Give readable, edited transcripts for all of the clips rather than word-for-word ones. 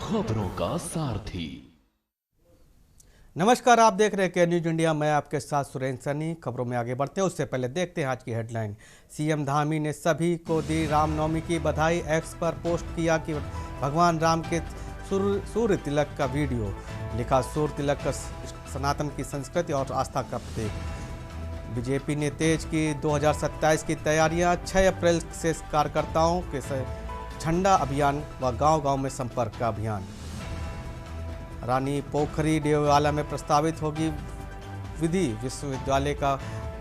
खबरों का सारथी। नमस्कार, आप देख रहे हैं के न्यूज इंडिया। मैं आपके साथ सुरेंद्र सैनी। खबरों में आगे बढ़ते हैं उससे पहले देखते हैं आज की हेडलाइन। सीएम धामी ने सभी को दी रामनवमी की बधाई। एक्स पर पोस्ट किया कि भगवान राम के सूर्य तिलक का वीडियो। लिखा, सूर्य तिलक का सनातन की संस्कृति और आस्था का प्रतीक। बीजेपी ने तेज की 2027 की तैयारियां। 6 अप्रैल से कार्यकर्ताओं के झंडा अभियान व गांव-गांव में संपर्क का अभियान। रानी पोखरी डेवाला में प्रस्तावित होगी विधि विश्वविद्यालय का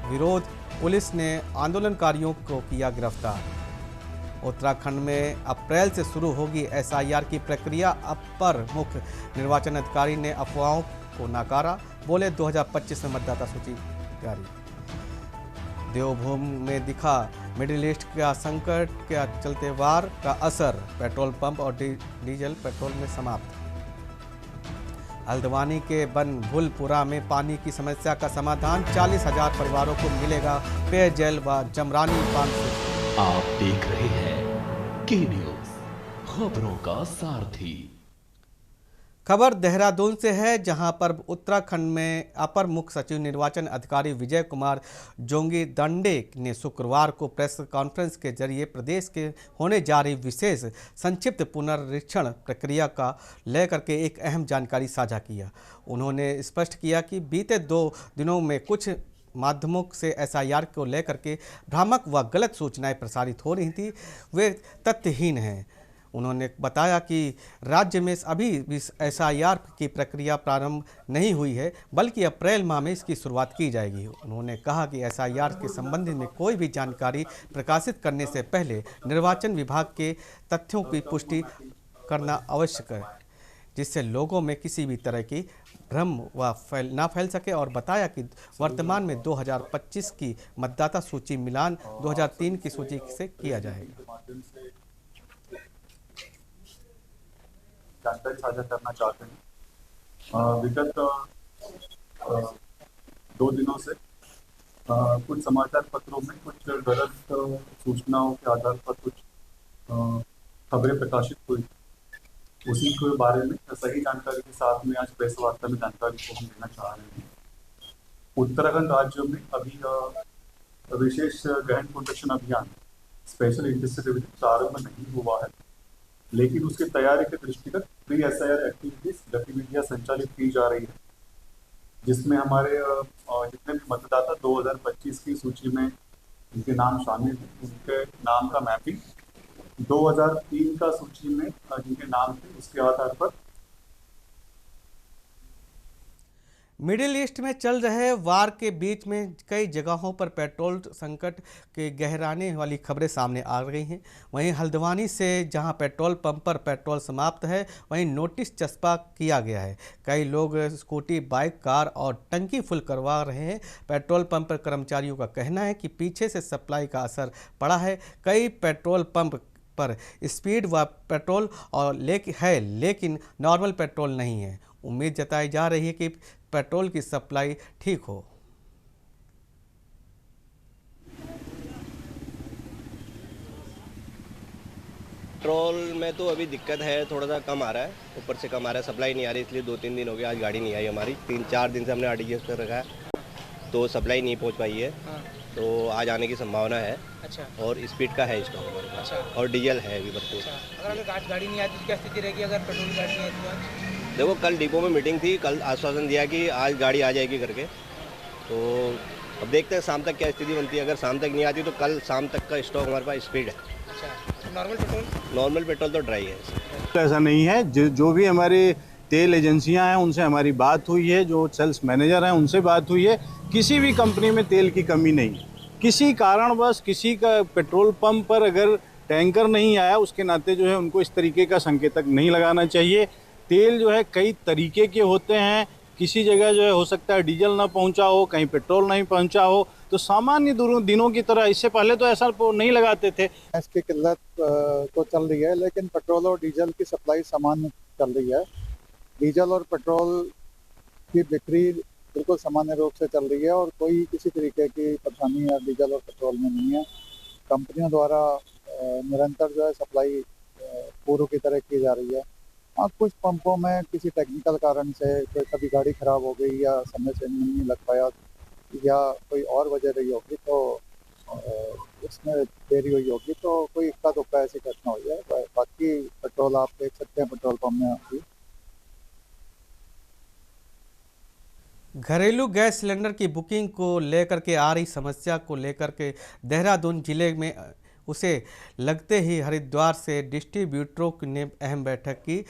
विरोध। पुलिस ने आंदोलनकारियों को किया गिरफ्तार। उत्तराखंड में अप्रैल से शुरू होगी एसआईआर की प्रक्रिया। अपर मुख्य निर्वाचन अधिकारी ने अफवाहों को नकारा। बोले 2025 में मतदाता सूची जारी। देवभूमि में दिखा मिडिल ईस्ट का संकट के चलते वार का असर। पेट्रोल पंप और डीजल पेट्रोल में समाप्त। हल्द्वानी के बनभुलपुरा में पानी की समस्या का समाधान। 40,000 परिवारों को मिलेगा पेयजल व जमरानी पानी। आप देख रहे हैं के न्यूज, खबरों का सारथी। खबर देहरादून से है, जहां पर उत्तराखंड में अपर मुख्य सचिव निर्वाचन अधिकारी विजय कुमार जोंगी दंडे ने शुक्रवार को प्रेस कॉन्फ्रेंस के जरिए प्रदेश के होने जा रही विशेष संक्षिप्त पुनरीक्षण प्रक्रिया का लेकर के एक अहम जानकारी साझा किया। उन्होंने स्पष्ट किया कि बीते 2 दिनों में कुछ माध्यमों से एसआईआर को लेकर के भ्रामक व गलत सूचनाएं प्रसारित हो रही थी, वे तथ्यहीन हैं। उन्होंने बताया कि राज्य में अभी भी एसआईआर की प्रक्रिया प्रारंभ नहीं हुई है, बल्कि अप्रैल माह में इसकी शुरुआत की जाएगी। उन्होंने कहा कि एसआईआर के संबंध में कोई भी जानकारी प्रकाशित करने से पहले निर्वाचन विभाग के तथ्यों की पुष्टि करना आवश्यक है, जिससे लोगों में किसी भी तरह की भ्रम व ना फैल सके। और बताया कि वर्तमान में 2025 की मतदाता सूची मिलान 2003 की सूची से किया जाएगा। जानकारी साझा करना चाहते हैं। विगत 2 दिनों से कुछ समाचार पत्रों में कुछ गलत सूचनाओं के आधार पर कुछ खबरें प्रकाशित हुई। उसी के बारे में सही जानकारी के साथ में आज प्रेस वार्ता में जानकारी को हम देना चाह रहे हैं। उत्तराखंड राज्य में अभी विशेष गहन पुनरीक्षण अभियान स्पेशल इंटेंसिव प्रारंभ नहीं हुआ है, लेकिन उसकी तैयारी के दृष्टिगत प्री एसआईआर गतिविधियां संचालित की जा रही है, जिसमें हमारे जितने भी मतदाता 2025 की सूची में जिनके नाम शामिल हैं, उनके नाम का मैपिंग 2003 का सूची में जिनके नाम थे उसके आधार पर। मिडिल ईस्ट में चल रहे वार के बीच में कई जगहों पर पेट्रोल संकट के गहराने वाली खबरें सामने आ रही हैं। वहीं हल्द्वानी से जहां पेट्रोल पंप पर पेट्रोल समाप्त है, वहीं नोटिस चस्पा किया गया है। कई लोग स्कूटी, बाइक, कार और टंकी फुल करवा रहे हैं। पेट्रोल पंप पर कर्मचारियों का कहना है कि पीछे से सप्लाई का असर पड़ा है। कई पेट्रोल पंप पर स्पीड व पेट्रोल और लेकिन नॉर्मल पेट्रोल नहीं है। उम्मीद जताई जा रही है कि पेट्रोल की सप्लाई ठीक हो। पेट्रोल में तो अभी दिक्कत है, थोड़ा सा कम आ रहा है, ऊपर से कम आ रहा है, सप्लाई नहीं आ रही, इसलिए 2-3 दिन हो गए आज गाड़ी नहीं आई हमारी। 3-4 दिन से हमने आरटीजीएस कर रखा है, तो सप्लाई नहीं पहुंच पाई है। तो आज आने की संभावना है। अच्छा। और स्पीड का है स्टॉक हमारे पास। अच्छा। और डीजल है अभी भरपूर। अच्छा। अगर गाड़ी नहीं आती तो क्या स्थिति रहेगी अगर पेट्रोल की गाड़ी नहीं आती तो आज? देखो, कल डिपो में मीटिंग थी, कल आश्वासन दिया कि आज गाड़ी आ जाएगी करके। तो अब देखते हैं शाम तक क्या स्थिति बनती है। अगर शाम तक नहीं आती तो कल शाम तक का स्टॉक हमारे पास स्पीड है। अच्छा। नॉर्मल पेट्रोल तो ड्राई है। ऐसा नहीं है। जो भी हमारे तेल एजेंसियां हैं उनसे हमारी बात हुई है, जो सेल्स मैनेजर हैं उनसे बात हुई है। किसी भी कंपनी में तेल की कमी नहीं। किसी कारणवश किसी का पेट्रोल पंप पर अगर टैंकर नहीं आया, उसके नाते जो है उनको इस तरीके का संकेतक नहीं लगाना चाहिए। तेल जो है कई तरीके के होते हैं। किसी जगह जो है हो सकता है डीजल ना पहुंचा हो, कहीं पेट्रोल नहीं पहुंचा हो। तो सामान्य दिनों की तरह इससे पहले तो ऐसा नहीं लगाते थे। इसकी किल्लत तो चल रही है, लेकिन पेट्रोल और डीजल की सप्लाई सामान्य चल रही है। डीजल और पेट्रोल की बिक्री बिल्कुल सामान्य रूप से चल रही है और कोई किसी तरीके की परेशानी या डीजल और पेट्रोल में नहीं है। कंपनियों द्वारा निरंतर जो है सप्लाई पूर्व की तरह की जा रही है। हाँ, कुछ पंपों में किसी टेक्निकल कारण से कोई कभी गाड़ी खराब हो गई या समय से नहीं लग पाया या कोई और वजह रही होगी तो अ, उसमें देरी हुई होगी, तो कोई इक्का दुक्का ऐसी घटना हुई है। बाकी पेट्रोल आप देख सकते हैं पेट्रोल पंप में अभी। घरेलू गैस सिलेंडर की बुकिंग को लेकर के आ रही समस्या को लेकर के देहरादून जिले में उसे लगते ही हरिद्वार से डिस्ट्रीब्यूटरों ने अहम बैठक की।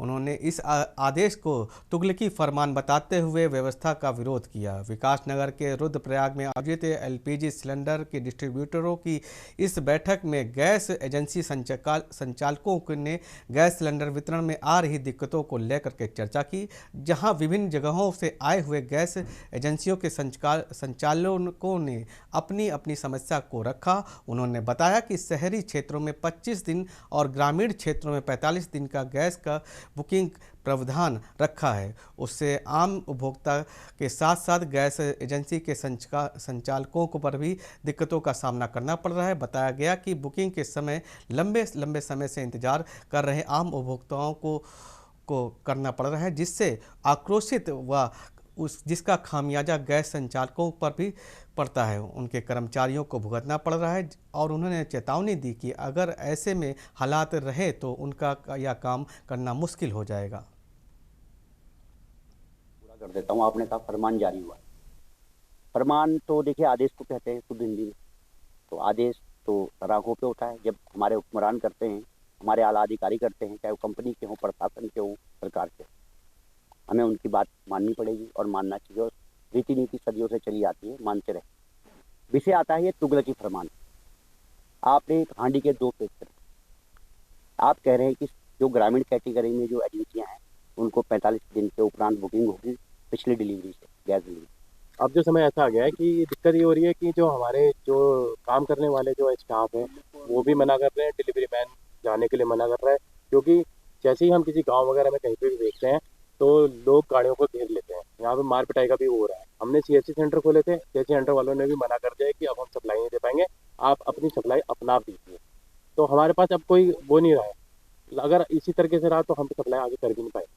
उन्होंने इस आदेश को तुगलकी फरमान बताते हुए व्यवस्था का विरोध किया। विकासनगर के रुद्रप्रयाग में आयोजित एलपीजी सिलेंडर के डिस्ट्रीब्यूटरों की इस बैठक में गैस एजेंसी संचालकों ने गैस सिलेंडर वितरण में आ रही दिक्कतों को लेकर के चर्चा की, जहां विभिन्न जगहों से आए हुए गैस एजेंसियों के संचालकों ने अपनी अपनी समस्या को रखा। उन्होंने बताया कि शहरी क्षेत्रों में 25 दिन और ग्रामीण क्षेत्रों में 45 दिन का गैस का बुकिंग प्रावधान रखा है। उससे आम उपभोक्ता के साथ साथ गैस एजेंसी के संचालकों को पर भी दिक्कतों का सामना करना पड़ रहा है। बताया गया कि बुकिंग के समय लंबे समय से इंतजार कर रहे आम उपभोक्ताओं को करना पड़ रहा है, जिससे आक्रोशित व जिसका खामियाजा गैस संचालकों पर भी पड़ता है, उनके कर्मचारियों को भुगतना पड़ रहा है। और उन्होंने चेतावनी दी कि अगर ऐसे में हालात रहे तो उनका यह काम करना मुश्किल हो जाएगा। पूरा कर देता हूँ। आपने कहा फरमान जारी हुआ है। फरमान तो देखिए आदेश को कहते हैं शुद्ध हिंदी में, तो आदेश तो सराखों पे होता है। जब हमारे हुक्मरान करते हैं, हमारे आला अधिकारी करते हैं, चाहे वो कंपनी के हों, प्रशासन के हों, सरकार के, हमें उनकी बात माननी पड़ेगी और मानना चाहिए। और रीति नीति सदियों से चली आती है, मानते रहे। विषय आता है ये तुगलकी फरमान। आपने एक हांडी के दो पेच कर, आप कह रहे हैं कि जो ग्रामीण कैटेगरी में जो एजेंसियां हैं उनको 45 दिन के उपरांत बुकिंग होगी पिछली डिलीवरी से, गैस डिलीवरी। अब जो समय ऐसा आ गया है कि दिक्कत ये हो रही है कि जो हमारे जो काम करने वाले जो स्टाफ हैं वो भी मना कर रहे हैं, डिलीवरी मैन जाने के लिए मना कर रहा है, क्योंकि जैसे ही हम किसी गांव वगैरह में कहीं पे भी देखते हैं तो लोग गाड़ियों को घेर लेते हैं। यहाँ पे मार पिटाई का भी हो रहा है। हमने सीएससी सेंटर खोले थे, सीएससी सेंटर वालों ने भी मना कर दिया कि अब हम सप्लाई नहीं दे पाएंगे, आप अपनी सप्लाई अपना दीजिए। तो हमारे पास अब कोई वो नहीं रहा है। अगर इसी तरीके से रहा तो हम सप्लाई आगे कर भी नहीं पाएंगे।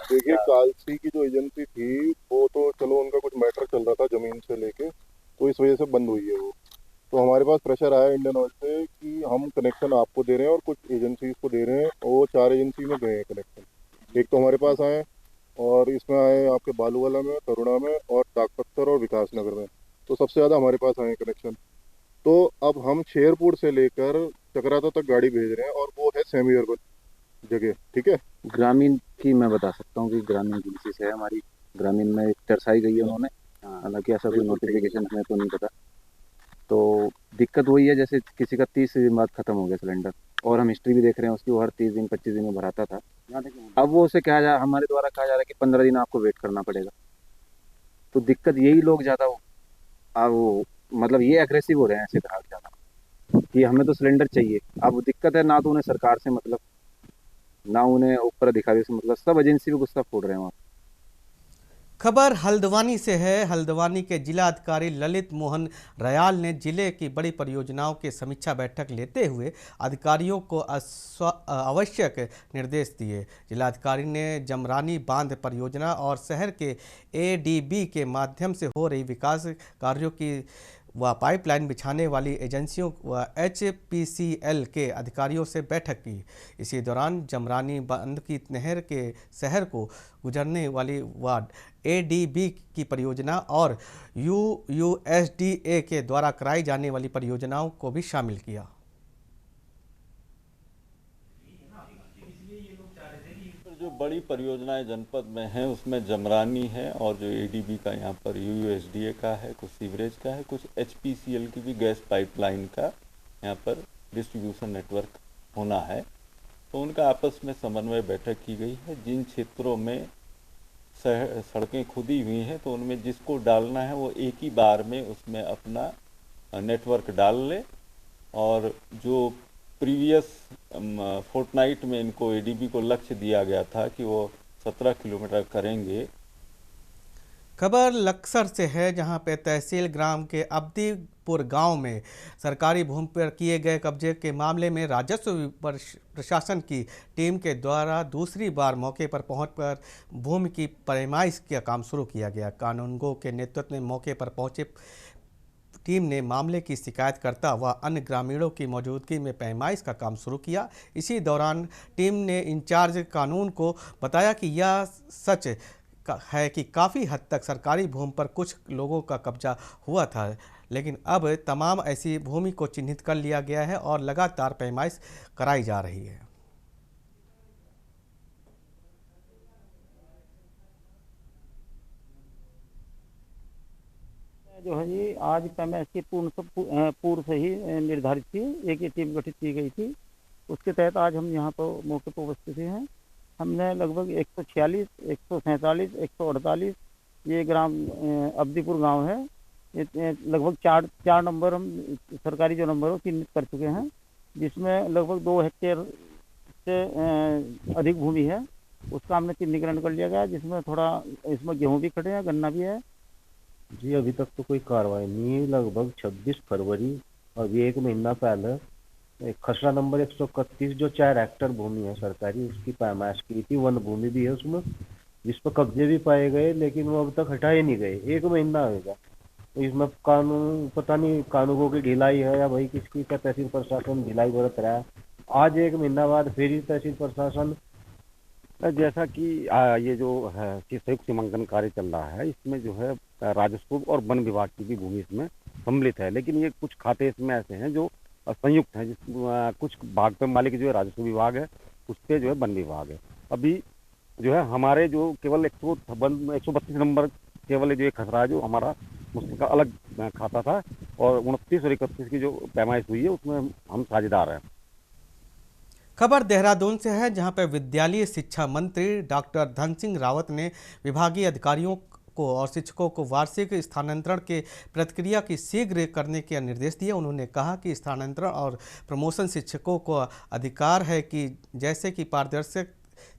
देखिए, कालसी की जो एजेंसी थी वो तो चलो उनका कुछ मैटर चल रहा था जमीन से लेके, तो इस वजह से बंद हुई है वो। तो हमारे पास प्रेशर आया इंडियन ऑयल से कि हम कनेक्शन आपको दे रहे हैं और कुछ एजेंसीज को दे रहे हैं, और वो 4 एजेंसी में गए हैं कनेक्शन। एक तो हमारे पास आए और इसमें आए आपके बालूवाला में, करुणा में और टाकपत्थर और विकासनगर में, तो सबसे ज़्यादा हमारे पास आए कनेक्शन। तो अब हम शेरपुर से लेकर चकराता तक गाड़ी भेज रहे हैं और वो है सेमी अर्बन जगह। ठीक है, ग्रामीण की मैं बता सकता हूँ कि ग्रामीण एजेंसी है हमारी, ग्रामीण में दर्शाई गई है उन्होंने, हालांकि ऐसा कोई नोटिफिकेशन हमें तो नहीं पता। तो दिक्कत वही है जैसे किसी का 30 दिन बाद खत्म हो गया सिलेंडर, और हम हिस्ट्री भी देख रहे हैं उसकी, वो हर 30 दिन 25 दिन में भराता था। अब वो उसे कहा जा हमारे द्वारा कहा जा रहा है कि 15 दिन आपको वेट करना पड़ेगा। तो दिक्कत यही लोग ज़्यादा वो मतलब ये एग्रेसिव हो रहे हैं ऐसे ग्राहक ज़्यादा कि हमें तो सिलेंडर चाहिए। अब दिक्कत है ना तो उन्हें सरकार से मतलब, ना उन्हें ऊपर अधिकारी से मतलब, सब एजेंसी पे गुस्सा फोड़ रहे हैं वहाँ। खबर हल्द्वानी से है। हल्द्वानी के जिला अधिकारी ललित मोहन रयाल ने जिले की बड़ी परियोजनाओं की समीक्षा बैठक लेते हुए अधिकारियों को आवश्यक निर्देश दिए। जिलाधिकारी ने जमरानी बांध परियोजना और शहर के एडीबी के माध्यम से हो रही विकास कार्यों की व पाइपलाइन बिछाने वाली एजेंसियों व एचपीसीएल के अधिकारियों से बैठक की। इसी दौरान जमरानी बांध की नहर के शहर को गुजरने वाली वार्ड एडीबी की परियोजना और यूएसडीए के द्वारा कराई जाने वाली परियोजनाओं को भी शामिल किया। जो बड़ी परियोजनाएं जनपद में हैं उसमें जमरानी है और जो एडीबी का यहाँ पर यूएसडीए का है, कुछ सीवरेज का है, कुछ एचपीसीएल की भी गैस पाइपलाइन का यहाँ पर डिस्ट्रीब्यूशन नेटवर्क होना है। तो उनका आपस में समन्वय बैठक की गई है। जिन क्षेत्रों में सड़कें खुदी हुई हैं तो उनमें जिसको डालना है वो एक ही बार में उसमें अपना नेटवर्क डाल ले, और जो प्रीवियस फोर्टनाइट में इनको एडीबी को लक्ष्य दिया गया था कि वो 17 किलोमीटर करेंगे। खबर लक्सर से है, जहां पे तहसील ग्राम के अब्दीपुर गांव में सरकारी भूमि पर किए गए कब्जे के मामले में राजस्व प्रशासन की टीम के द्वारा दूसरी बार मौके पर पहुंचकर भूमि की पैमाइश का काम शुरू किया गया। कानूनगो के नेतृत्व में मौके पर पहुंचे टीम ने मामले की शिकायतकर्ता व अन्य ग्रामीणों की मौजूदगी में पैमाइश का काम शुरू किया। इसी दौरान टीम ने इंचार्ज कानून को बताया कि यह सच है कि काफ़ी हद तक सरकारी भूमि पर कुछ लोगों का कब्जा हुआ था, लेकिन अब तमाम ऐसी भूमि को चिन्हित कर लिया गया है और लगातार पैमाइश कराई जा रही है। जो है जी आज पैमाइश की पूर्व से ही निर्धारित थी, एक ही टीम गठित की गई थी। उसके तहत आज हम यहाँ पर मौके पर उपस्थित हैं। हमने लगभग 146, 147, 148 ये ग्राम अब्दीपुर गांव है, लगभग चार नंबर हम सरकारी जो नंबर हो चिन्हित कर चुके हैं, जिसमें लगभग 2 हेक्टेयर से अधिक भूमि है। उसका हमने चिन्हीकरण कर लिया गया, जिसमें थोड़ा इसमें गेहूं भी खड़े हैं, गन्ना भी है। जी अभी तक तो कोई कार्रवाई नहीं है। लगभग 26 फरवरी अभी 1 महीना पहले खसरा नंबर 131 जो 4 हेक्टेयर भूमि है सरकारी, उसकी पैमाइश की थी। वन भूमि भी है उसमें, जिस पर कब्जे भी पाए गए, लेकिन वो अब तक हटाए नहीं गए। 1 महीना होगा। तो इसमें कानून पता नहीं कानूनों की ढिलाई है या भाई किसकी का तहसील प्रशासन ढिलाई बरत रहा है। आज 1 महीना बाद फिर ही तहसील प्रशासन, जैसा कि ये जो है संयुक्त सीमांकन कार्य चल रहा है, इसमें जो है राजस्व और वन विभाग की भी भूमि इसमें सम्मिलित है, लेकिन ये कुछ खाते इसमें ऐसे हैं जो संयुक्त हैं, कुछ भाग पे मालिक जो है राजस्व विभाग है, उस पे जो है वन विभाग है। अभी जो है हमारे जो केवल 132 नंबर केवल जो खसरा है, जो हमारा उसका अलग खाता था, और 29 और 31 की जो पैमाइश हुई है उसमें हम साझेदार हैं। खबर देहरादून से है, जहां पर विद्यालयी शिक्षा मंत्री डॉक्टर धन सिंह रावत ने विभागीय अधिकारियों को और शिक्षकों को वार्षिक स्थानांतरण के प्रक्रिया की शीघ्र करने के निर्देश दिए। उन्होंने कहा कि स्थानांतरण और प्रमोशन शिक्षकों को अधिकार है कि जैसे कि पारदर्शक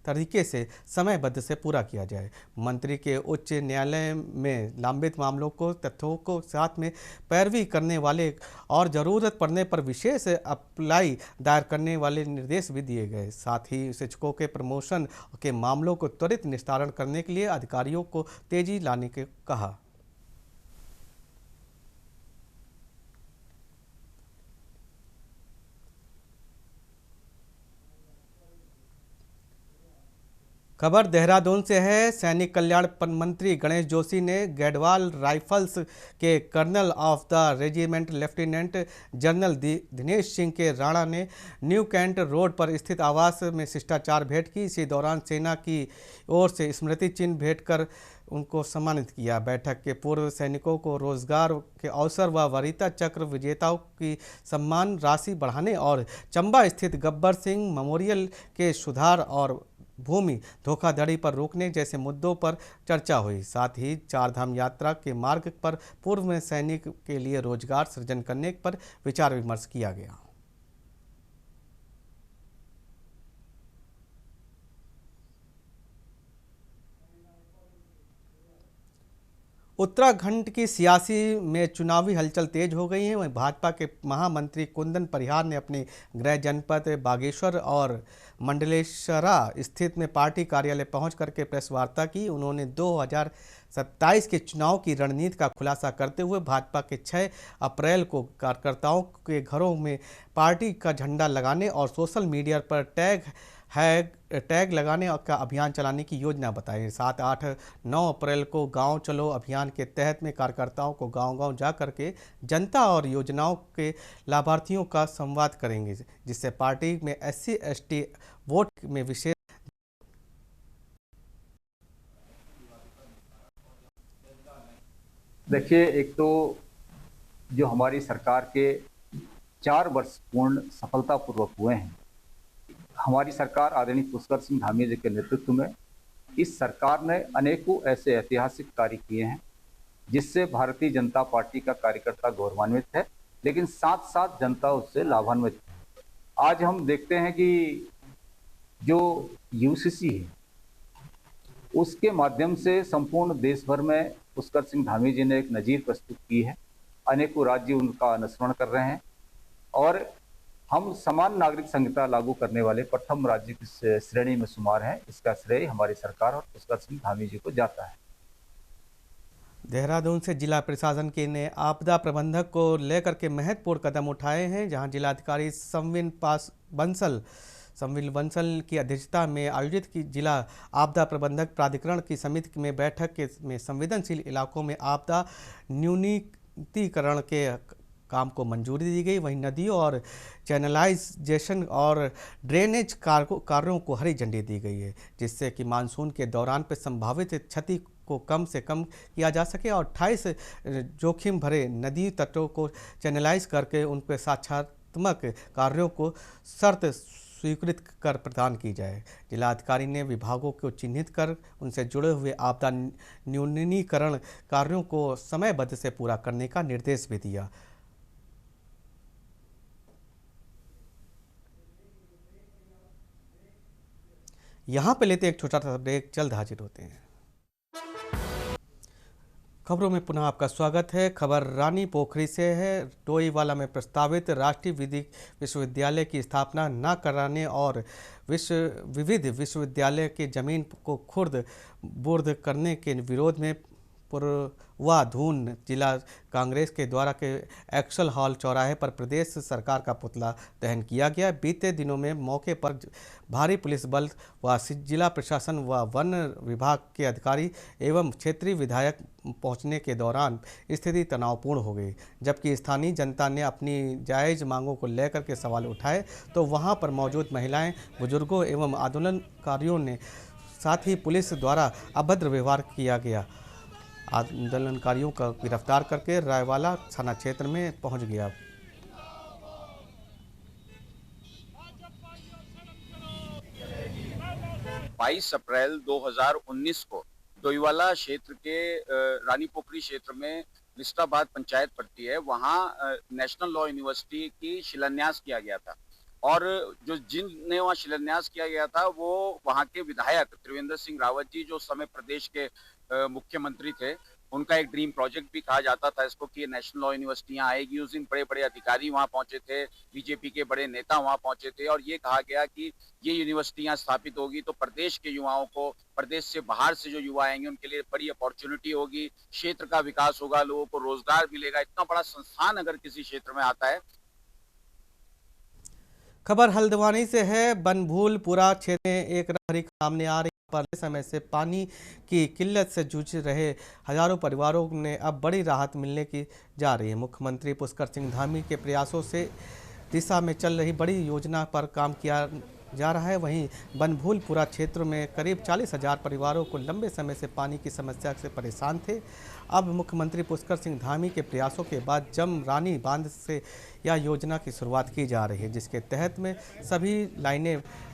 तरीके से समयबद्ध से पूरा किया जाए। मंत्री के उच्च न्यायालय में लंबित मामलों को तथ्यों को साथ में पैरवी करने वाले और ज़रूरत पड़ने पर विशेष अप्लाई दायर करने वाले निर्देश भी दिए गए। साथ ही शिक्षकों के प्रमोशन के मामलों को त्वरित निस्तारण करने के लिए अधिकारियों को तेजी लाने के कहा। खबर देहरादून से है। सैनिक कल्याण मंत्री गणेश जोशी ने गढ़वाल राइफल्स के colonel of the regiment lieutenant general Dinesh Singh के राणा ने न्यू कैंट रोड पर स्थित आवास में शिष्टाचार भेंट की। इसी दौरान सेना की ओर से स्मृति चिन्ह भेंट कर उनको सम्मानित किया। बैठक के पूर्व सैनिकों को रोजगार के अवसर व वरीयता चक्र विजेताओं की सम्मान राशि बढ़ाने और चंबा स्थित गब्बर सिंह मेमोरियल के सुधार और भूमि धोखाधड़ी पर रोकने जैसे मुद्दों पर चर्चा हुई। साथ ही चारधाम यात्रा के मार्ग पर पूर्व में सैनिक के लिए रोजगार सृजन करने पर विचार विमर्श किया गया। उत्तराखंड की सियासी में चुनावी हलचल तेज हो गई है। वहीं भाजपा के महामंत्री कुंदन परिहार ने अपने गृह जनपद बागेश्वर और मंडलेश्वरा स्थित में पार्टी कार्यालय पहुंच करके प्रेस वार्ता की। उन्होंने 2027 के चुनाव की रणनीति का खुलासा करते हुए भाजपा के 6 अप्रैल को कार्यकर्ताओं के घरों में पार्टी का झंडा लगाने और सोशल मीडिया पर टैग लगाने का अभियान चलाने की योजना बताई। 7, 8, 9 अप्रैल को गांव चलो अभियान के तहत में कार्यकर्ताओं को गांव-गांव जा करके जनता और योजनाओं के लाभार्थियों का संवाद करेंगे, जिससे पार्टी में SC ST वोट में विशेष। देखिए, एक तो जो हमारी सरकार के 4 वर्ष पूर्ण सफलतापूर्वक हुए हैं, हमारी सरकार आदरणीय पुष्कर सिंह धामी जी के नेतृत्व में इस सरकार ने अनेकों ऐसे ऐतिहासिक कार्य किए हैं जिससे भारतीय जनता पार्टी का कार्यकर्ता गौरवान्वित है, लेकिन साथ साथ जनता उससे लाभान्वित है। आज हम देखते हैं कि जो UCC है उसके माध्यम से संपूर्ण देश भर में पुष्कर सिंह धामी जी ने एक नजीर प्रस्तुत की है। अनेकों राज्य उनका अनुसरण कर रहे हैं और हम समान नागरिक संहिता लागू करने वाले प्रथम राज्य की श्रेणी में शुमार हैं। इसका श्रेय हमारी सरकार और पुष्कर सिंह धामी जी को जाता है। देहरादून से जिला प्रशासन के ने आपदा प्रबंधक को लेकर के महत्वपूर्ण कदम उठाए हैं, जहां जिलाधिकारी संविन बंसल की अध्यक्षता में आयोजित की जिला आपदा प्रबंधक प्राधिकरण की समिति में बैठक में संवेदनशील इलाकों में आपदा न्यूनीकरण के काम को मंजूरी दी गई। वहीं नदियों और चैनलाइजेशन और ड्रेनेज कार्यों को हरी झंडी दी गई है, जिससे कि मानसून के दौरान पर संभावित क्षति को कम से कम किया जा सके और 28 जोखिम भरे नदी तटों को चैनलाइज करके उन पर साक्षात्मक कार्यों को शर्त स्वीकृत कर प्रदान की जाए। जिलाधिकारी ने विभागों को चिन्हित कर उनसे जुड़े हुए आपदा न्यूनीकरण कार्यों को समयबद्ध से पूरा करने का निर्देश भी दिया। यहाँ पे लेते एक छोटा सा ब्रेक, जल्द हाजिर होते हैं। खबरों में पुनः आपका स्वागत है। खबर रानी पोखरी से है। डोईवाला में प्रस्तावित राष्ट्रीय विधिक विश्वविद्यालय की स्थापना न कराने और विविध विश्वविद्यालय की जमीन को खुर्द बुर्द करने के विरोध में पूर्वाधून जिला कांग्रेस के द्वारा के एक्सल हॉल चौराहे पर प्रदेश सरकार का पुतला दहन किया गया। बीते दिनों में मौके पर भारी पुलिस बल व जिला प्रशासन व वन विभाग के अधिकारी एवं क्षेत्रीय विधायक पहुंचने के दौरान स्थिति तनावपूर्ण हो गई। जबकि स्थानीय जनता ने अपनी जायज़ मांगों को लेकर के सवाल उठाए तो वहां पर मौजूद महिलाएं, बुजुर्गों एवं आंदोलनकारियों ने साथ ही पुलिस द्वारा अभद्र व्यवहार किया गया। आंदोलनकारियों का गिरफ्तार करके रायवाला थाना क्षेत्र में पहुंच गया। बाईस अप्रैल 2019 को डोईवाला क्षेत्र के रानी पोखरी क्षेत्र में निष्ठाबाद पंचायत पड़ती है, वहाँ नेशनल लॉ यूनिवर्सिटी की शिलान्यास किया गया था और जिनने वहाँ शिलान्यास किया गया था वो वहाँ के विधायक त्रिवेंद्र सिंह रावत जी, जो उस समय प्रदेश के मुख्यमंत्री थे। उनका एक ड्रीम प्रोजेक्ट भी कहा जाता था इसको कि नेशनल लॉ यूनिवर्सिटी यहाँ आएगी। उस दिन बड़े बड़े अधिकारी वहाँ पहुंचे थे, बीजेपी के बड़े नेता वहाँ पहुंचे थे और ये कहा गया कि ये यूनिवर्सिटी यहाँ स्थापित होगी तो प्रदेश के युवाओं को, प्रदेश से बाहर से जो युवा आएंगे उनके लिए बड़ी अपॉर्चुनिटी होगी, क्षेत्र का विकास होगा, लोगों को रोजगार मिलेगा। इतना बड़ा संस्थान अगर किसी क्षेत्र में आता है। खबर हल्द्वानी से है। बनभूलपुरा क्षेत्र में एक राहरी सामने आ रही पर समय से पानी की किल्लत से जूझ रहे हजारों परिवारों ने अब बड़ी राहत मिलने की जा रही है। मुख्यमंत्री पुष्कर सिंह धामी के प्रयासों से दिशा में चल रही बड़ी योजना पर काम किया जा रहा है। वहीं बनभूलपुरा क्षेत्र में करीब 40,000 परिवारों को लंबे समय से पानी की समस्या से परेशान थे। अब मुख्यमंत्री पुष्कर सिंह धामी के प्रयासों के बाद जम रानी बांध से यह योजना की शुरुआत की जा रही है, जिसके तहत में सभी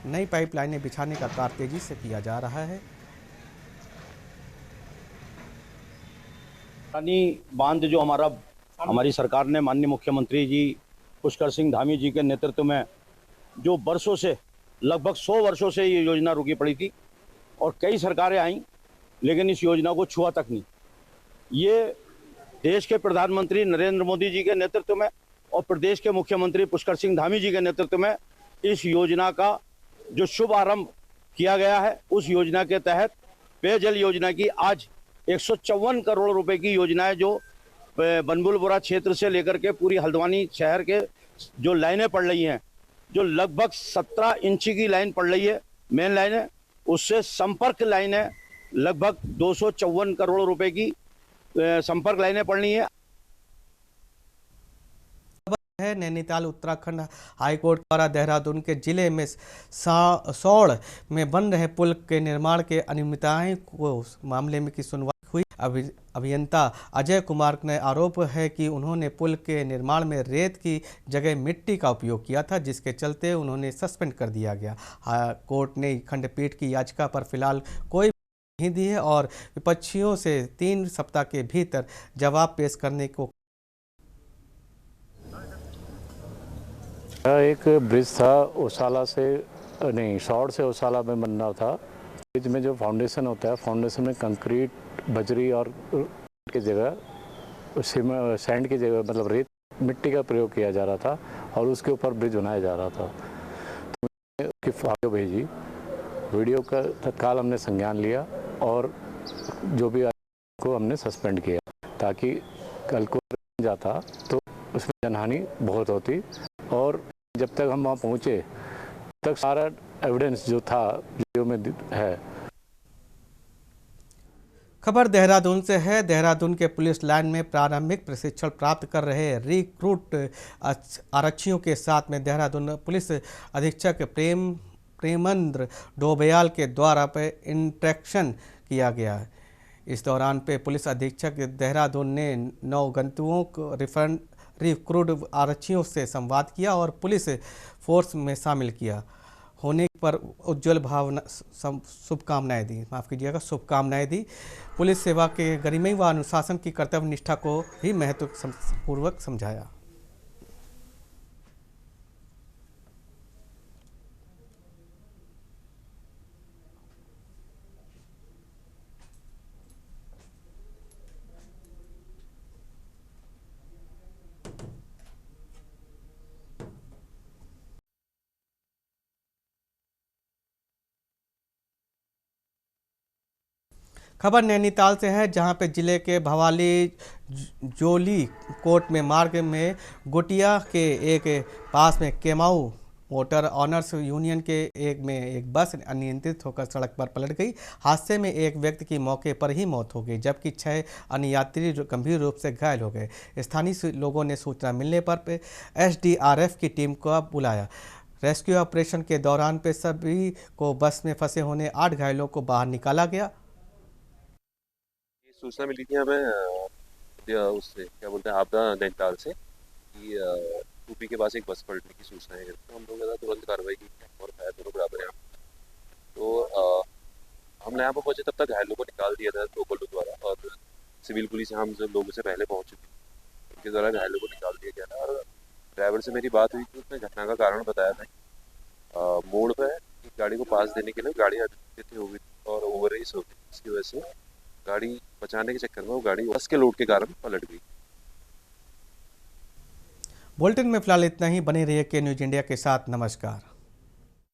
नई पाइपलाइनें बिछाने का कार्य तेजी से किया जा रहा है। रानी बांध जो हमारी सरकार ने माननीय मुख्यमंत्री जी पुष्कर सिंह धामी जी के नेतृत्व में जो वर्षों से, लगभग 100 वर्षों से ये योजना रुकी पड़ी थी और कई सरकारें आईं लेकिन इस योजना को छुआ तक नहीं। ये देश के प्रधानमंत्री नरेंद्र मोदी जी के नेतृत्व में और प्रदेश के मुख्यमंत्री पुष्कर सिंह धामी जी के नेतृत्व में इस योजना का जो शुभ आरंभ किया गया है, उस योजना के तहत पेयजल योजना की आज 154 करोड़ रुपए की योजना है, जो बनभूलपुरा क्षेत्र से लेकर के पूरी हल्द्वानी शहर के जो लाइनें पड़ रही हैं, जो लगभग 17 इंच की लाइन पड़ रही है, मेन लाइन है, उससे संपर्क लाइन है, लगभग 254 करोड़ रुपए की संपर्क लाइनें पड़नी है। नैनीताल उत्तराखंड हाईकोर्ट द्वारा देहरादून के जिले में सौड़ में बन रहे पुल के निर्माण के अनियमितताएं को मामले में की सुनवाई हुई। अभियंता अजय कुमार ने आरोप है कि उन्होंने पुल के निर्माण में रेत की जगह मिट्टी का उपयोग किया था, जिसके चलते उन्होंने सस्पेंड कर दिया गया। कोर्ट ने खंडपीठ की याचिका पर फिलहाल कोई नहीं दी है और विपक्षियों से 3 सप्ताह के भीतर जवाब पेश करने को। एक ब्रिज था ओसाला से, नहीं, सौड़ से ओसाला में बनना था, ब्रिज में जो फाउंडेशन होता है, फाउंडेशन में कंक्रीट, बजरी और की जगह सैंड की जगह मतलब रेत मिट्टी का प्रयोग किया जा रहा था और उसके ऊपर ब्रिज बनाया जा रहा था। तो मैंने उसकी वीडियो भेजी, वीडियो का तत्काल हमने संज्ञान लिया और जो भी को हमने सस्पेंड किया, ताकि कल को जाता तो उसमें जनहानि बहुत होती। और जब तक हम वहाँ पहुँचे तब तक सारा एविडेंस जो था वीडियो में है। खबर देहरादून से है। देहरादून के पुलिस लाइन में प्रारंभिक प्रशिक्षण प्राप्त कर रहे रिक्रूट आरक्षियों के साथ में देहरादून पुलिस अधीक्षक प्रेमेंद्र डोबयाल के द्वारा पे इंटरेक्शन किया गया है। इस दौरान पे पुलिस अधीक्षक देहरादून ने नवगंतुओं को रिक्रूट आरक्षियों से संवाद किया और पुलिस फोर्स में शामिल किया होने पर उज्जवल भावना शुभकामनाएं दी, माफ़ कीजिएगा, शुभकामनाएं दी। पुलिस सेवा के गरिमा व अनुशासन की कर्तव्य निष्ठा को भी महत्वपूर्वक समझाया। खबर नैनीताल से है, जहां पे जिले के भवाली जोली कोर्ट में मार्ग में गोटिया के एक पास में केमाऊ मोटर ऑनर्स यूनियन के एक बस अनियंत्रित होकर सड़क पर पलट गई। हादसे में एक व्यक्ति की मौके पर ही मौत हो गई, जबकि 6 अन्य यात्री गंभीर रूप से घायल हो गए। स्थानीय लोगों ने सूचना मिलने पर SDRF की टीम को बुलाया। रेस्क्यू ऑपरेशन के दौरान पे सभी को बस में फंसे होने 8 घायलों को बाहर निकाला गया। सूचना मिली थी हमें उससे क्या बोलते हैं आपदा नैनीताल से कि यूपी के पास एक बस पलटने की सूचना है, तो हम लोग तुरंत कार्रवाई की और घायल दोनों बराबर हैं। तो हमने यहाँ पर पहुंचे तब तक घायलों को निकाल दिया था लोकल द्वारा और सिविल पुलिस हम सब लोगों से पहले पहुंच चुकी थी, उनके द्वारा घायलों को निकाल दिया गया था। और ड्राइवर से मेरी बात हुई कि उसने घटना का कारण बताया था। मोड़ पर गाड़ी को पास देने के लिए गाड़ी अनियंत्रित हो गई और ओवर रेस हो गई, इसकी वजह से गाड़ी बचाने के चक्कर में वो गाड़ी बस के लोड के कारण पलट गई। बुलेटिन में फिलहाल इतना ही। बने रहिए के न्यूज इंडिया के साथ। नमस्कार।